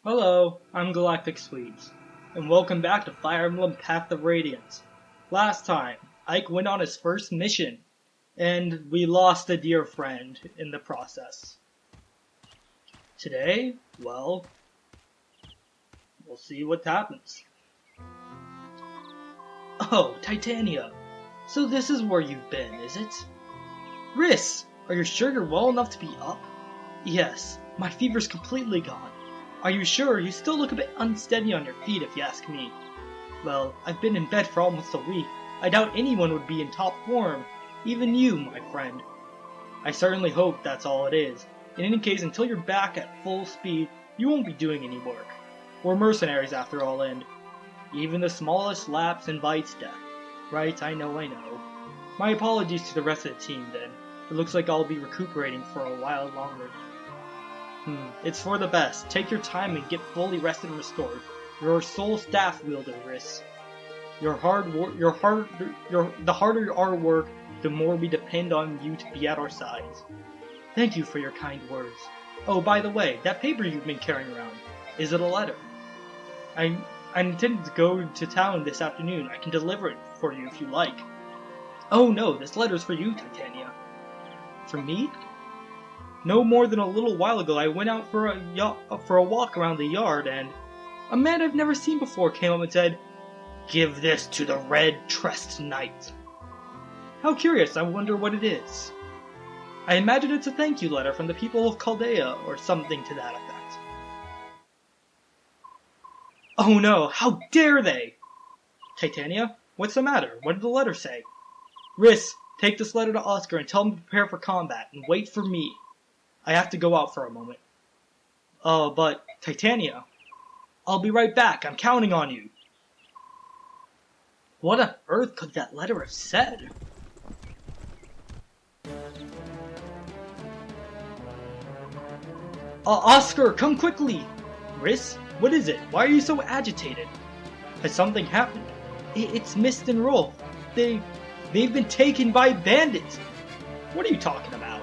Hello, I'm Galactic Sweets, and welcome back to Fire Emblem Path of Radiance. Last time, Ike went on his first mission, and we lost a dear friend in the process. Today, well, we'll see what happens. Oh, Titania! So this is where you've been, is it? Rhys, are you sure you're well enough to be up? Yes, my fever's completely gone. Are you sure? You still look a bit unsteady on your feet, if you ask me. Well, I've been in bed for almost a week. I doubt anyone would be in top form. Even you, my friend. I certainly hope that's all it is. In any case, until you're back at full speed, you won't be doing any work. We're mercenaries after all, and even the smallest lapse invites death. Right, I know. My apologies to the rest of the team, then. It looks like I'll be recuperating for a while longer. It's for the best. Take your time and get fully rested and restored. You're a sole staff wielder, Rhys. The harder our work, the more we depend on you to be at our sides. Thank you for your kind words. Oh, by the way, that paper you've been carrying around, is it a letter? I intended to go to town this afternoon. I can deliver it for you if you like. Oh no, this letter's for you, Titania. For me? No more than a little while ago, I went out for a walk around the yard, and a man I've never seen before came up and said, "Give this to the red-tressed knight." How curious, I wonder what it is. I imagine it's a thank you letter from the people of Chaldea, or something to that effect. Oh no, how dare they! Titania, what's the matter? What did the letter say? Rhys, take this letter to Oscar and tell him to prepare for combat, and wait for me. I have to go out for a moment. But, Titania, I'll be right back. I'm counting on you. What on earth could that letter have said? Oscar, come quickly! Rhys, what is it? Why are you so agitated? Has something happened? It's Mist and Rolf. They've been taken by bandits. What are you talking about?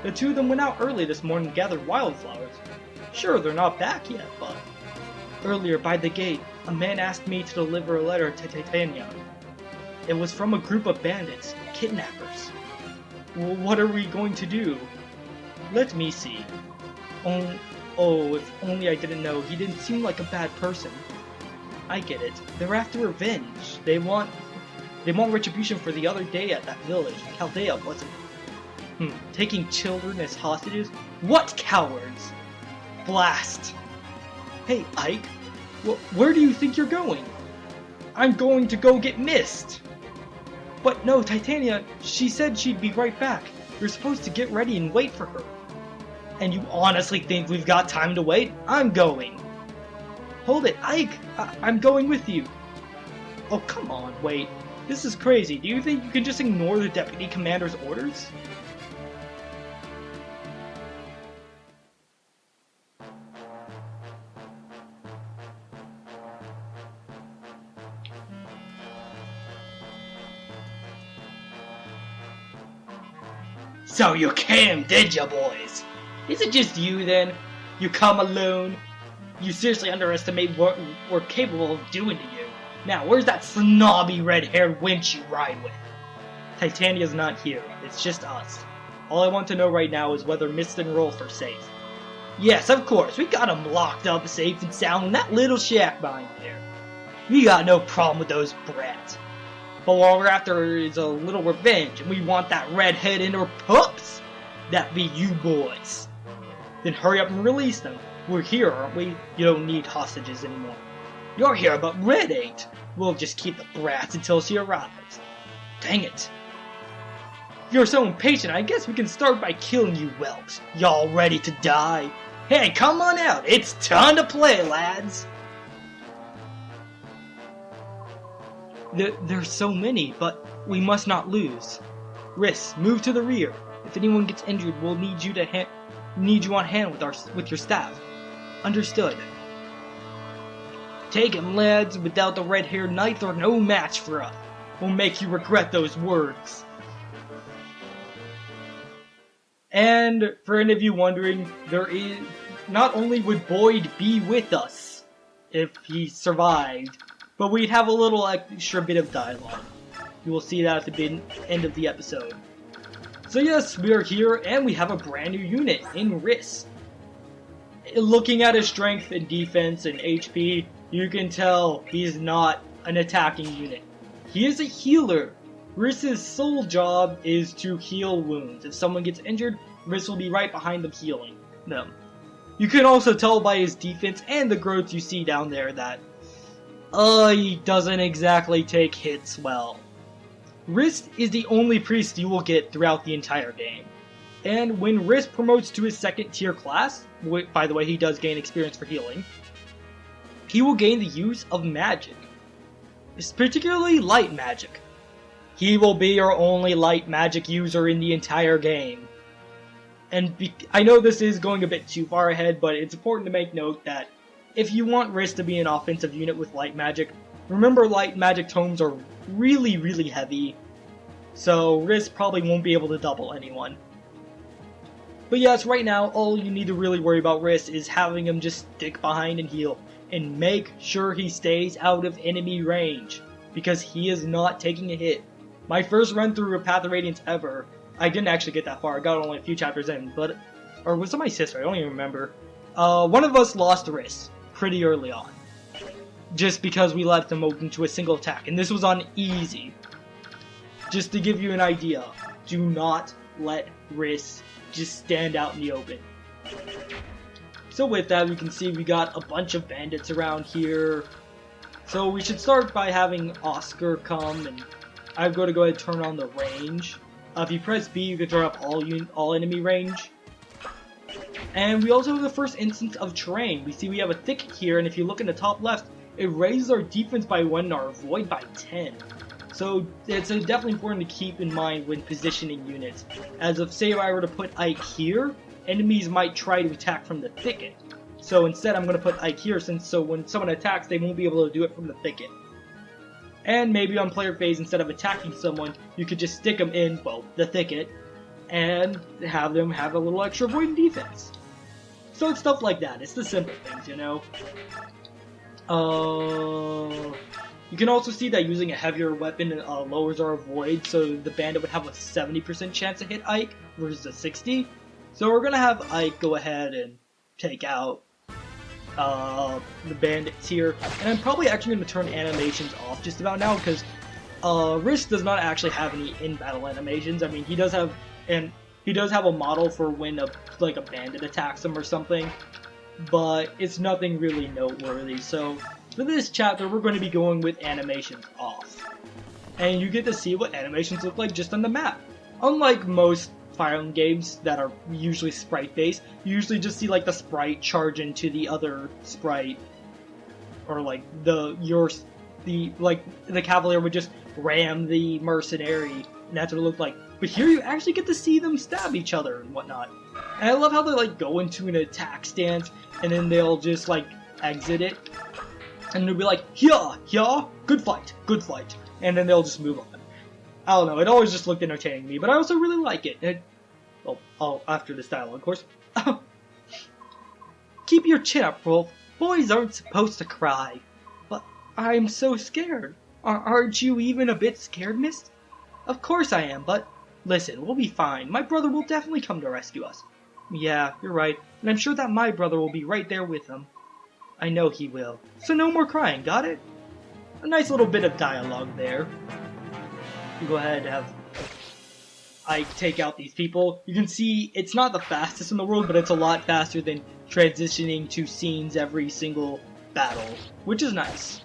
The two of them went out early this morning and gathered wildflowers. Sure, they're not back yet, but... Earlier, by the gate, a man asked me to deliver a letter to Titania. It was from a group of bandits, kidnappers. Well, what are we going to do? Let me see. Oh, if only I didn't know. He didn't seem like a bad person. I get it. They're after revenge. They want retribution for the other day at that village. Chaldea, wasn't it? Taking children as hostages? What cowards! Blast! Hey, Ike, where do you think you're going? I'm going to go get Mist! But no, Titania, she said she'd be right back. You're supposed to get ready and wait for her. And you honestly think we've got time to wait? I'm going! Hold it, Ike! I'm going with you! Oh, come on, wait. This is crazy. Do you think you can just ignore the deputy commander's orders? So you came, did ya, boys? Is it just you, then? You come alone? You seriously underestimate what we're capable of doing to you. Now, where's that snobby red-haired wench you ride with? Titania's not here. It's just us. All I want to know right now is whether Mist and Rolf are safe. Yes, of course. We got them locked up safe and sound in that little shack behind there. We got no problem with those brats. But what we're after is a little revenge, and we want that redhead and her pups. That be you boys. Then hurry up and release them. We're here, aren't we? You don't need hostages anymore. You're here, but Red ain't. We'll just keep the brats until she arrives. Dang it. If you're so impatient, I guess we can start by killing you whelps. Y'all ready to die? Hey, come on out. It's time to play, lads. There's so many, but we must not lose. Rhys, move to the rear. If anyone gets injured, we'll need you on hand with your staff. Understood. Take him, lads. Without the red-haired knight, they're no match for us. We'll make you regret those words. And for any of you wondering, not only would Boyd be with us if he survived, but we'd have a little extra bit of dialogue. You will see that at the end of the episode. So yes, we are here, and we have a brand new unit in Rhys. Looking at his strength and defense and HP, you can tell he's not an attacking unit. He is a healer. Rhys' sole job is to heal wounds. If someone gets injured, Rhys will be right behind them healing them. You can also tell by his defense and the growths you see down there that he doesn't exactly take hits well. Rhys is the only priest you will get throughout the entire game. And when Rhys promotes to his 2nd tier class, by the way, he does gain experience for healing, he will gain the use of magic. It's particularly light magic. He will be your only light magic user in the entire game. And I know this is going a bit too far ahead, but it's important to make note that if you want Rhys to be an offensive unit with light magic, remember light magic tomes are really, really heavy, so Rhys probably won't be able to double anyone. But yes, right now, all you need to really worry about Rhys is having him just stick behind and heal, and make sure he stays out of enemy range, because he is not taking a hit. My first run through a Path of Radiance ever, I didn't actually get that far, I got only a few chapters in, or was it my sister? I don't even remember. One of us lost Rhys pretty early on, just because we left him open to a single attack, and this was on easy. Just to give you an idea, do not let Rhys just stand out in the open. So with that, we can see we got a bunch of bandits around here. So we should start by having Oscar come, and I'm going to go ahead and turn on the range. If you press B, you can turn up all enemy range. And we also have the first instance of terrain. We see we have a thicket here, and if you look in the top left, it raises our defense by 1 and our avoid by 10. So it's definitely important to keep in mind when positioning units. As if, say, if I were to put Ike here, enemies might try to attack from the thicket. So instead I'm going to put Ike here, so when someone attacks, they won't be able to do it from the thicket. And maybe on player phase, instead of attacking someone, you could just stick them in, well, the thicket, and have them have a little extra avoid and defense. So it's stuff like that. It's the simple things, you know. You can also see that using a heavier weapon lowers our avoid, so the bandit would have a 70% chance to hit Ike versus a 60. So we're gonna have Ike go ahead and take out the bandits here, and I'm probably actually going to turn animations off just about now, because Rhys does not actually have any in-battle animations. I mean, he does have a model for when a bandit attacks him or something, but it's nothing really noteworthy. So for this chapter, we're going to be going with animations off, and you get to see what animations look like just on the map. Unlike most Fire Emblem games that are usually sprite-based, you usually just see the sprite charge into the other sprite, or the cavalier would just ram the mercenary, and that's what it looked like. But here you actually get to see them stab each other and whatnot. And I love how they go into an attack stance, and then they'll just exit it, and they'll be like, yeah, good fight, and then they'll just move on. I don't know, it always just looked entertaining to me, but I also really like it. After this dialogue, of course. Keep your chin up, Rolf. Boys aren't supposed to cry. But I'm so scared. Aren't you even a bit scared, miss? Of course I am, but listen, we'll be fine. My brother will definitely come to rescue us. Yeah, you're right, and I'm sure that my brother will be right there with them. I know he will. So no more crying, got it? A nice little bit of dialogue there. You go ahead and have Ike take out these people. You can see it's not the fastest in the world, but it's a lot faster than transitioning to scenes every single battle, which is nice.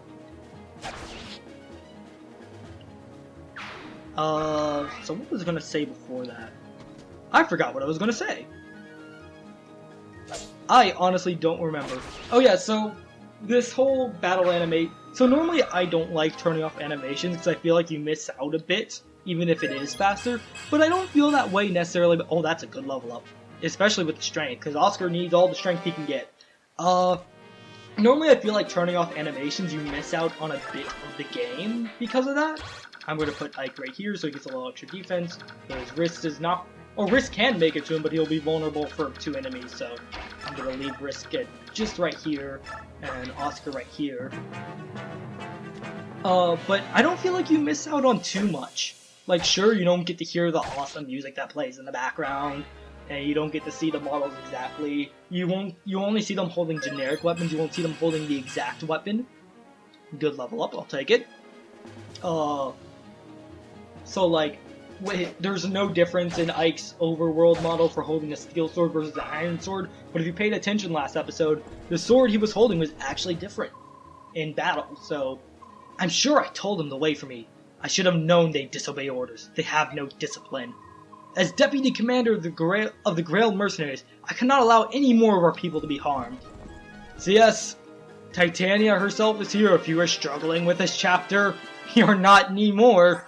So what was I gonna say before that? I forgot what I was gonna say. I honestly don't remember. Oh yeah, so this whole battle animate. So normally I don't like turning off animations because I feel like you miss out a bit, even if it is faster. But I don't feel that way necessarily. But, oh, that's a good level up, especially with the strength, because Oscar needs all the strength he can get. Normally I feel like turning off animations, you miss out on a bit of the game because of that. I'm going to put Ike right here so he gets a little extra defense, because Rhys does not Or Rhys can make it to him, but he'll be vulnerable for 2 enemies, so I'm gonna leave Rhys get just right here, and Oscar right here. But I don't feel like you miss out on too much. Like, sure, you don't get to hear the awesome music that plays in the background, and you don't get to see the models exactly. You only see them holding generic weapons, you won't see them holding the exact weapon. Good level up, I'll take it. So like, there's no difference in Ike's overworld model for holding a steel sword versus an iron sword, but if you paid attention last episode, the sword he was holding was actually different in battle, so I'm sure I told him to wait for me. I should have known they'd disobey orders. They have no discipline. As deputy commander of the Grail mercenaries, I cannot allow any more of our people to be harmed. So yes, Titania herself is here if you are struggling with this chapter. You're not anymore.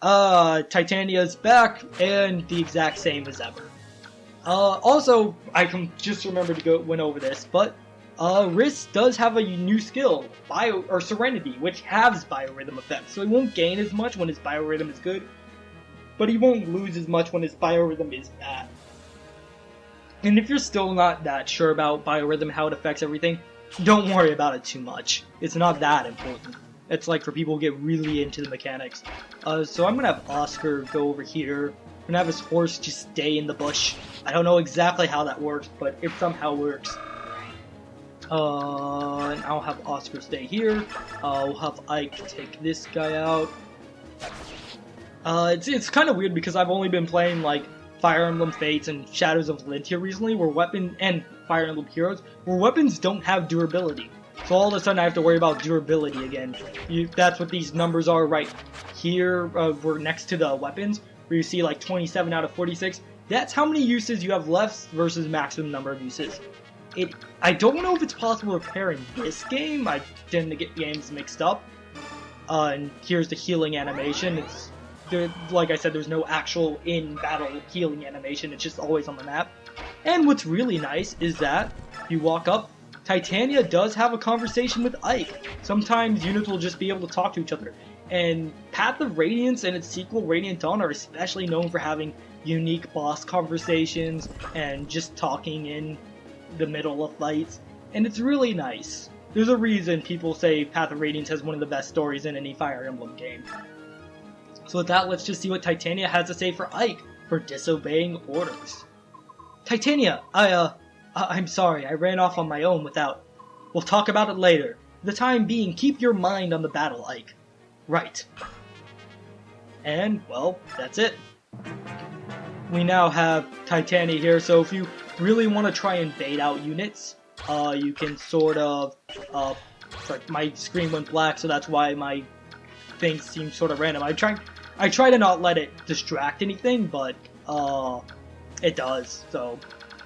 Titania's back, and the exact same as ever. Also, I can just remember to went over this, but Rhys does have a new skill, Serenity, which halves biorhythm effects, so he won't gain as much when his biorhythm is good, but he won't lose as much when his biorhythm is bad. And if you're still not that sure about biorhythm, how it affects everything, don't worry about it too much. It's not that important. It's like for people who get really into the mechanics. So I'm gonna have Oscar go over here. I'm gonna have his horse just stay in the bush. I don't know exactly how that works, but it somehow works. And I'll have Oscar stay here. We'll have Ike take this guy out. It's kind of weird because I've only been playing like Fire Emblem Fates and Shadows of Valentia recently, and Fire Emblem Heroes, where weapons don't have durability. So all of a sudden I have to worry about durability again. That's what these numbers are right here. We're next to the weapons, where you see like 27 out of 46. That's how many uses you have left versus maximum number of uses. I don't know if it's possible to repair in this game. I tend to get games mixed up. And here's the healing animation. Like I said, there's no actual in-battle healing animation. It's just always on the map. And what's really nice is that you walk up, Titania does have a conversation with Ike. Sometimes units will just be able to talk to each other. And Path of Radiance and its sequel, Radiant Dawn, are especially known for having unique boss conversations and just talking in the middle of fights. And it's really nice. There's a reason people say Path of Radiance has one of the best stories in any Fire Emblem game. So with that, let's just see what Titania has to say for Ike for disobeying orders. Titania, I'm sorry, I ran off on my own without... We'll talk about it later. For the time being, keep your mind on the battle, Ike. Right. And, well, that's it. We now have Titania here, so if you really want to try and bait out units, you can sort of... sorry, my screen went black, so that's why my thing seems sort of random. I try to not let it distract anything, but it does, so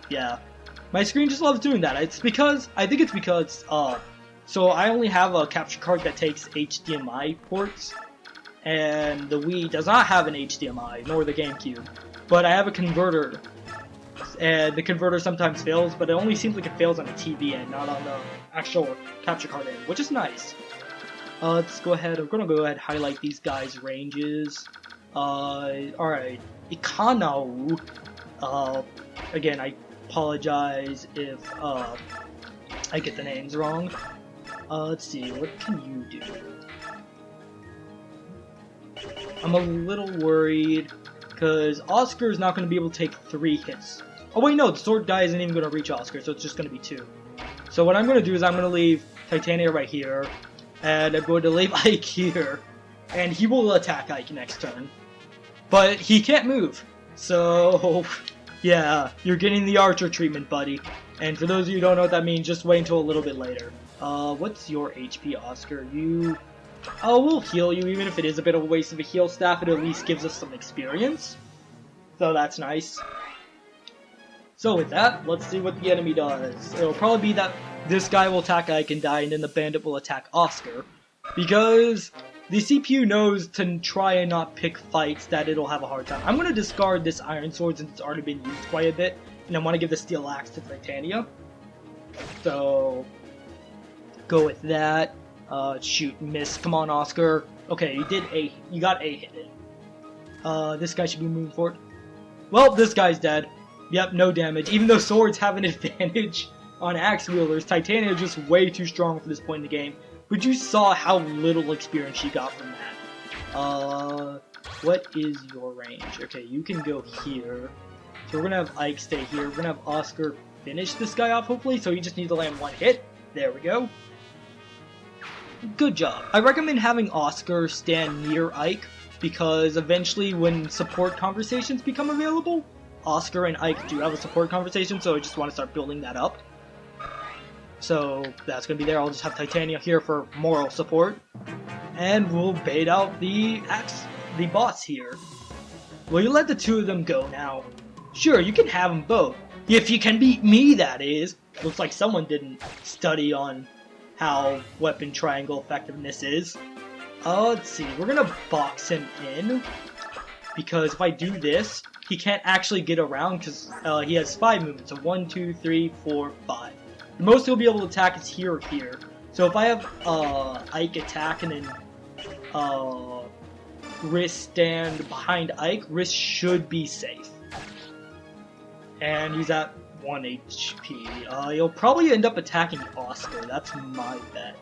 yeah. My screen just loves doing that. I think it's because so I only have a capture card that takes HDMI ports, and the Wii does not have an HDMI, nor the GameCube, but I have a converter, and the converter sometimes fails, but it only seems like it fails on the TV end, not on the actual capture card end, which is nice. Let's go ahead, we're gonna go ahead and highlight these guys' ranges. Alright, Ikano, again, I apologize if, I get the names wrong. Let's see, what can you do? I'm a little worried, because Oscar is not going to be able to take 3 hits. Oh wait, no, the sword die isn't even going to reach Oscar, so it's just going to be 2. So what I'm going to do is I'm going to leave Titania right here, and I'm going to leave Ike here, and he will attack Ike next turn. But he can't move, so yeah, you're getting the archer treatment, buddy. And for those of you who don't know what that means, just wait until a little bit later. What's your HP, Oscar? We'll heal you, even if it is a bit of a waste of a heal staff, it at least gives us some experience. So that's nice. So with that, let's see what the enemy does. It'll probably be that this guy will attack Ike and die, and then the bandit will attack Oscar. Because the CPU knows to try and not pick fights that it'll have a hard time. I'm going to discard this iron sword since it's already been used quite a bit, and I want to give the steel axe to Titania. So, go with that. Shoot, miss. Come on, Oscar. Okay, you got a hit in. This guy should be moving forward. Well, this guy's dead. Yep, no damage. Even though swords have an advantage on axe wielders, Titania is just way too strong for this point in the game. But you saw how little experience she got from that. What is your range? Okay, you can go here. So we're gonna have Ike stay here. We're gonna have Oscar finish this guy off, hopefully. So he just needs to land one hit. There we go. Good job. I recommend having Oscar stand near Ike, because eventually when support conversations become available, Oscar and Ike do have a support conversation, so I just want to start building that up. So that's going to be there. I'll just have Titania here for moral support. And we'll bait out the boss here. Will you let the two of them go now? Sure, you can have them both. If you can beat me, that is. Looks like someone didn't study on how weapon triangle effectiveness is. Let's see. We're going to box him in. Because if I do this, he can't actually get around because he has 5 movements. So 1, 2, 3, 4, 5. The most he'll be able to attack is here or here. So if I have Ike attack and then Rhys stand behind Ike, Rhys should be safe. And he's at 1 HP. He'll probably end up attacking Oscar. That's my bet.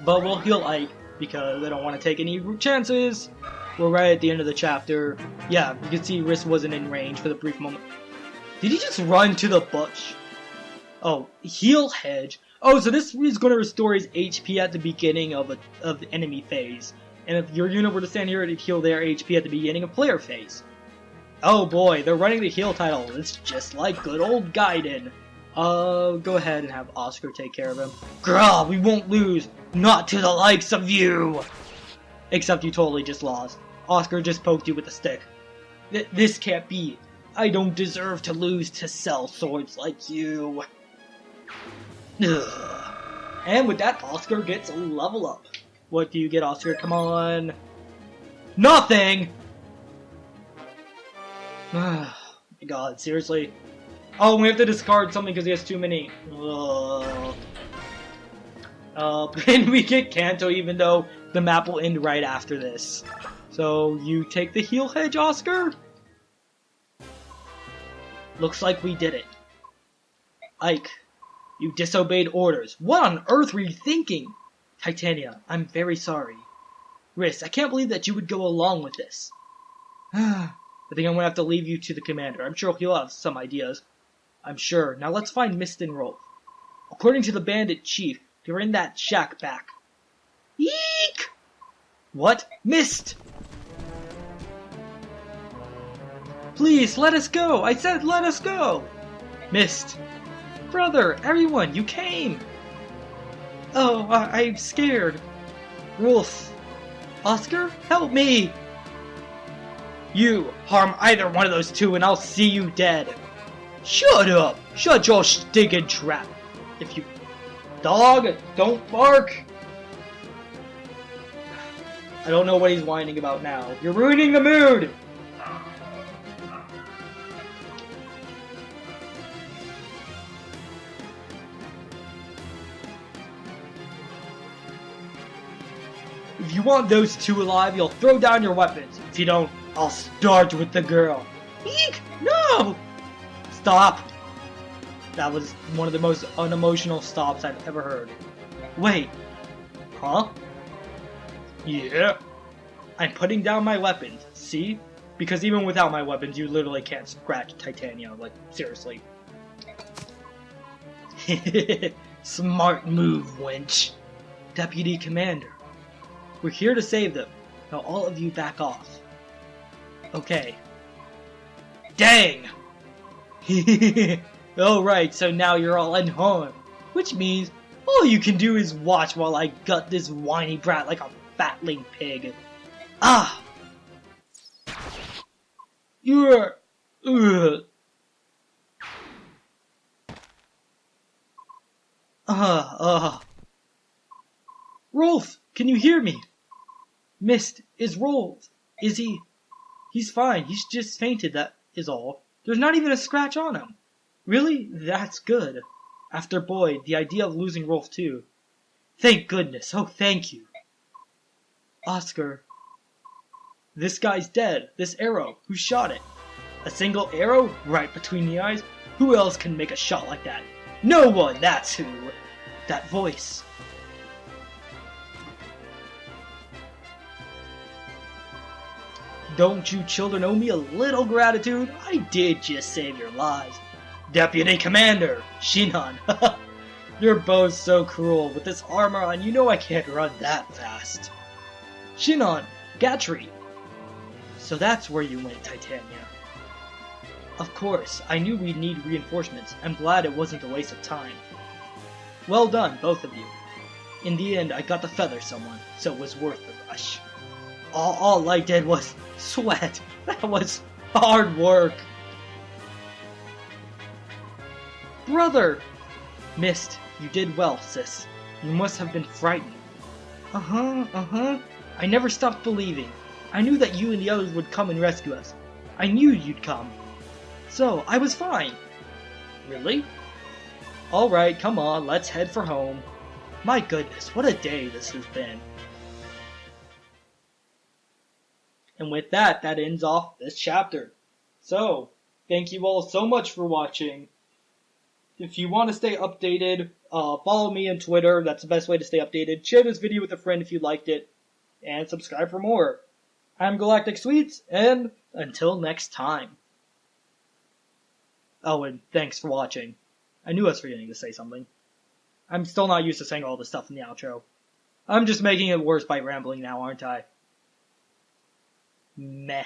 But we'll heal Ike because I don't want to take any chances. We're right at the end of the chapter. Yeah, you can see Rhys wasn't in range for the brief moment. Did he just run to the bush? Oh, heal hedge. Oh, so this is going to restore his HP at the beginning of the enemy phase. And if your unit were to stand here, it'd heal their HP at the beginning of player phase. Oh boy, they're running the heal title. It's just like good old Gaiden. Go ahead and have Oscar take care of him. Grah, we won't lose. Not to the likes of you. Except you totally just lost. Oscar just poked you with a stick. This can't be. I don't deserve to lose to sell swords like you. Ugh. And with that, Oscar gets a level up. What do you get, Oscar? Come on. Nothing! My god, seriously? Oh, we have to discard something because he has too many. And we get Kanto even though the map will end right after this. So, you take the heal hedge, Oscar? Looks like we did it. Ike, you disobeyed orders. What on earth were you thinking? Titania, I'm very sorry. Rhys, I can't believe that you would go along with this. I think I'm going to have to leave you to the commander. I'm sure he'll have some ideas. I'm sure. Now let's find Mist and Rolf. According to the bandit chief, they're in that shack back. Eek! What? Mist! Please, let us go! I said let us go! Mist! Brother, everyone, you came! Oh, I'm scared. Rolf! Oscar, help me! You harm either one of those two and I'll see you dead. Shut up! Shut your stinking trap! If you... Dog, don't bark! I don't know what he's whining about now. You're ruining the mood! If you want those two alive, you'll throw down your weapons. If you don't, I'll start with the girl. Eek! No! Stop! That was one of the most unemotional stops I've ever heard. Wait. Huh? Yeah. I'm putting down my weapons. See? Because even without my weapons, you literally can't scratch Titania. Like, seriously. Smart move, wench. Deputy Commander. We're here to save them. Now all of you back off. Okay. Dang! Alright, so now you're all unharmed. Which means all you can do is watch while I gut this whiny brat like a fatling pig. Ah! You're... Rolf, can you hear me? Mist, is Rolf. Is he... He's fine, he's just fainted, that is all. There's not even a scratch on him. Really? That's good. After Boyd, the idea of losing Rolf too. Thank goodness, oh thank you. Oscar. This guy's dead. This arrow. Who shot it? A single arrow right between the eyes? Who else can make a shot like that? No one, that's who. That voice. Don't you children owe me a little gratitude? I did just save your lives. Deputy Commander, Shinon. You're both so cruel. With this armor on, you know I can't run that fast. Shinon, Gatry. So that's where you went, Titania. Of course, I knew we'd need reinforcements. I'm glad it wasn't a waste of time. Well done, both of you. In the end, I got to feather someone, so it was worth the rush. All I did was sweat. That was hard work. Brother! Mist, you did well, sis. You must have been frightened. I never stopped believing. I knew that you and the others would come and rescue us. I knew you'd come. So, I was fine. Really? Alright, come on, let's head for home. My goodness, what a day this has been. And with that, that ends off this chapter. So, thank you all so much for watching. If you want to stay updated, follow me on Twitter. That's the best way to stay updated. Share this video with a friend if you liked it. And subscribe for more. I'm Galactic Sweets, and until next time. Oh, and thanks for watching. I knew I was forgetting to say something. I'm still not used to saying all this stuff in the outro. I'm just making it worse by rambling now, aren't I? Meh.